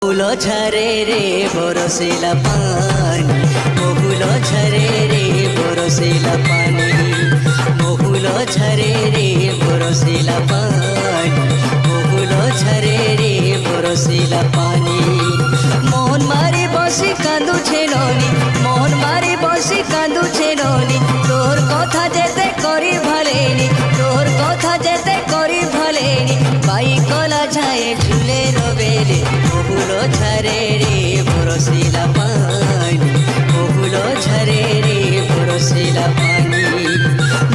মহুল ঝরে রে বরসিলা পানি, মহুল ঝরে রে বরসিলা পানি, মহুল ঝরে রে বরসিলা পানি, মহুল ঝরে রে বরসিলা পানি। মন মারি বসি কাঁদুছে ননি, মন মারি বসি কাঁদুছে ননি, তোর কথা যেতে করি ভালেনি, তোর কথা যেতে করি ভালেনি। পাই কলা যায় ঝুলে রবেলে, মহুল ঝরে রে বরসিলা পানি, মহুল ঝরে রে বরসিলা পানি,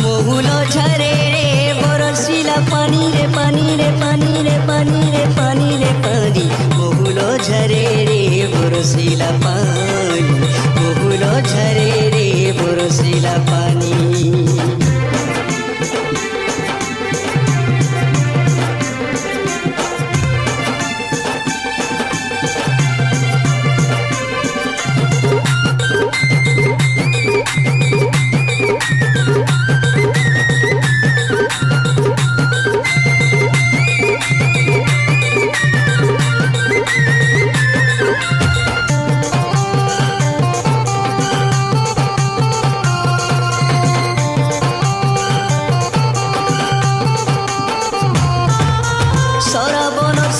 মহুল ঝরে রে বরসিলা পানি রে পানি রে পানি রে পানি রে পানি রে পানি, মহুল ঝরে রে বরসিলা পানি, মহুল ঝরে রে বরসিলা পানি।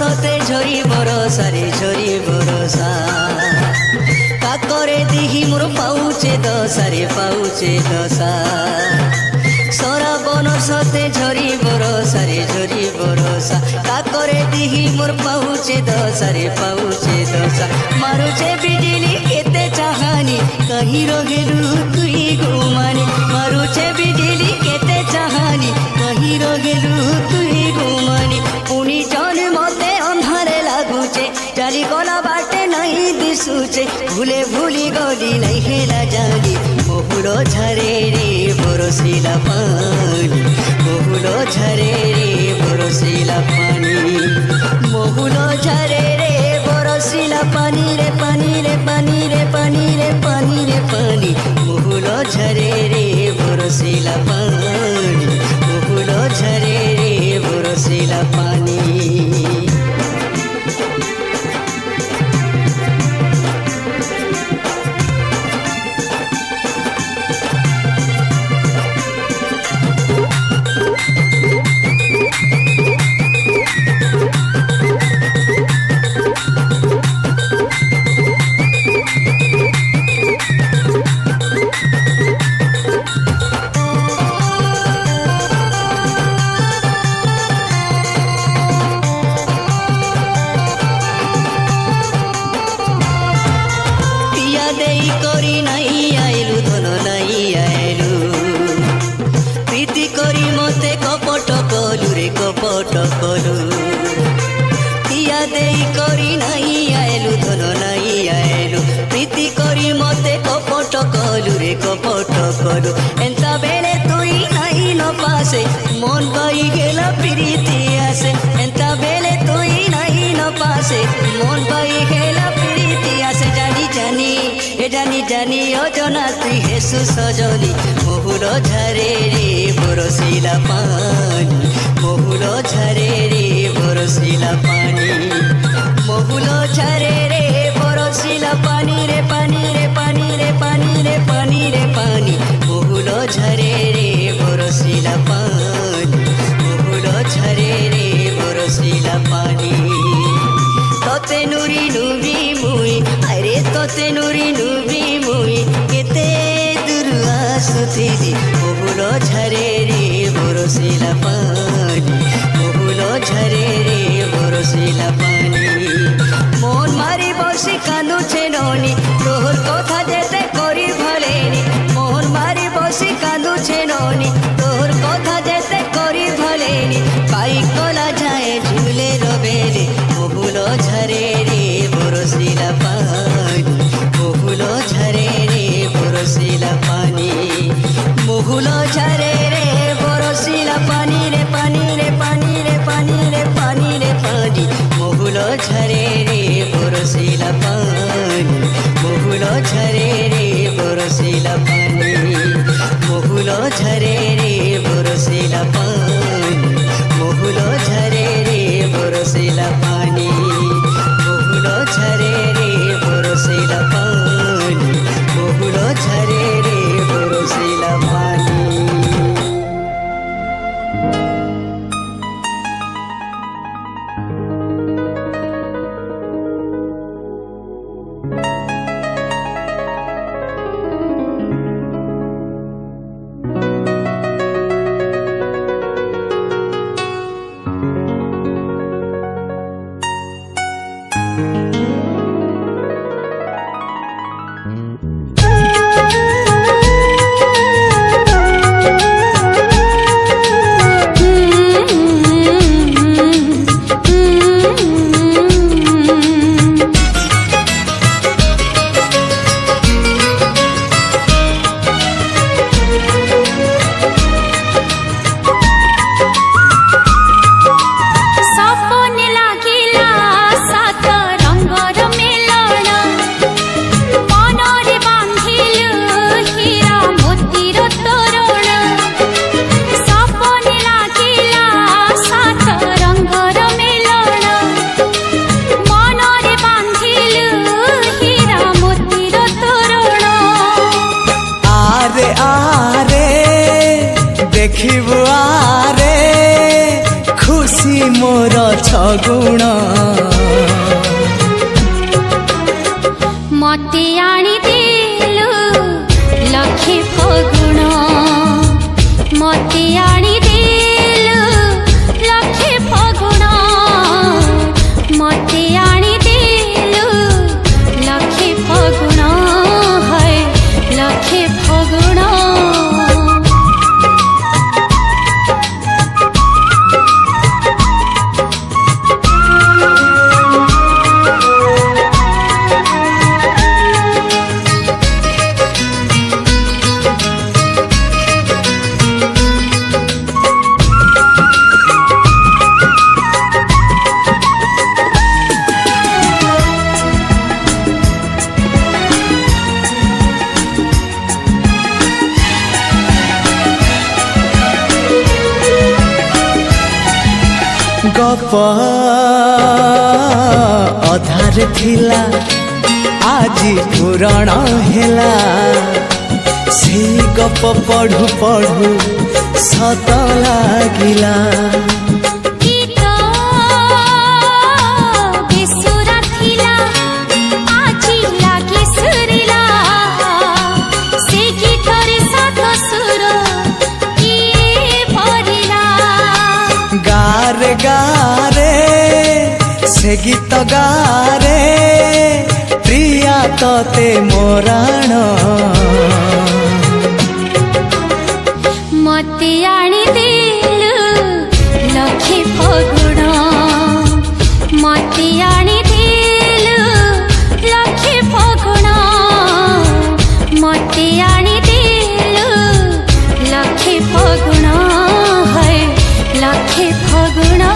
সতে ঝরি বরসারে ঝরি বরসা, কাকরে দিহি মোর পাউছে দশারে পাউছে দশা। সরাবন সতে ঝরি বরসারে ঝরি বরসা, কাকরে দিহি মোর পাউছে দশারে পাউছে দশা। মারুছে বিজলি কেতে চাহানি, কহি রহেলু তুই ঘুমানি, মারুছে বিজলি কেতে চাহানি, কহি রহেলু তুই ঘুমানি। পুনি জন মতে ଅନ୍ଧାରେ ଲାଗୁଛେ, ଚାଲି ଗଲା ବାଟେ ନାହିଁ ଦିଶୁଛେ, ଭୁଲେ ଭୁଲି ଗଲି ନାହିଁ ହେଲା ଜାଣି। ମହୁଲ ଝରେ ରେ ବରସିଲା ପାଣି, ମହୁଲ ଝରେ ରେ ବରସିଲା ପାଣି, ମହୁଲ ଝରେ ରେ ବରସିଲା ପାଣି ରେ ପାଣି ରେ ପାଣି ରେ ପାଣି ରେ ପାଣି ରେ ପାଣି, ମହୁଲ ଝରେ ରେ ବରସିଲା ପାଣି, ମହୁଲ ଝରେ ରେ ବରସିଲା ପାଣି। কপট কলু তিয়া দেই করি নাই আইলু, ধন নাই আইলু, প্রীতি করি মতে কপট কলু রে কপট কলু। এন্তা বেলে তুই নাই ন পাশে, মন পাই গেলা প্রীতি আসে, এন্তা বেলে তুই নাই ন পাশে, মন পাই গেলা প্রীতি আসে। জানি জানি এ জানি জানি অজনা তুই হেসু সজনি, মহুল ঝরে রে বরসিলা পানি, মহুল ঝরে রে বরসিলা পানি, মহুল ঝরে রে বরসিলা পানি রে পানি রে পানি রে পানি রে পানি রে পানি, মহুল ঝরে রে বরসিলা পানি, মহুল ঝরে রে বরসিলা পানি। তোতে নুরি নুবি মুই, আরে তোতে নুরি নুবি মুই, কেতে দূর আসুথিলি, মহুল ঝরে রে বরসিলা পানি, মহুল ঝরে রে বরসিলা পানি। মন মারি বসি কাঁদুছে ননি, তোর কথা যেতে করি ভালেনি, মন মারি বসি কাঁদুছে ননি, তোর কথা যেতে করি ভালেনি। পাই কলা যায় ঝুলে রবেলে, মহুল ঝরে রে বরসিলা পানি, মহুল ঝরে রে বরসিলা পানি, মহুল ঝরে রে বরসিলা পানি রে পানি রে পানি রে পানি রে পানি রে পানি, মহুল देखिबु आरे खुशी मोर छगुण मते आनी देलु लखे फगुण मते आनी देलु लखे फगुण मते आनी देलु लखे फगुण है लखे फगुण गप अधार थिला आजी पुराण हेला से गप पढ़ु पढ़ु सत लागिला गारे गारे से गीत गारे प्रिया तते मोराण मते आनी देलु लखे फगुण मते आनी देलु लखे फगुण मते आनी देलु लखे फगुण है लखे फगुण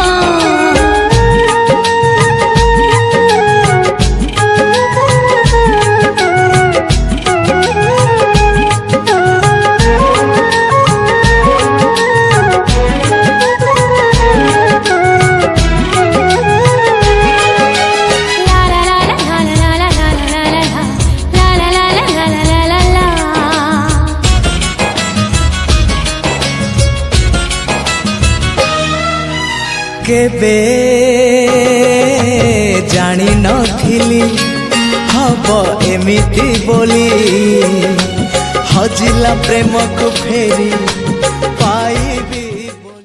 केबे जानी नथिली हब एमिति बोली हजिला प्रेम को फेरी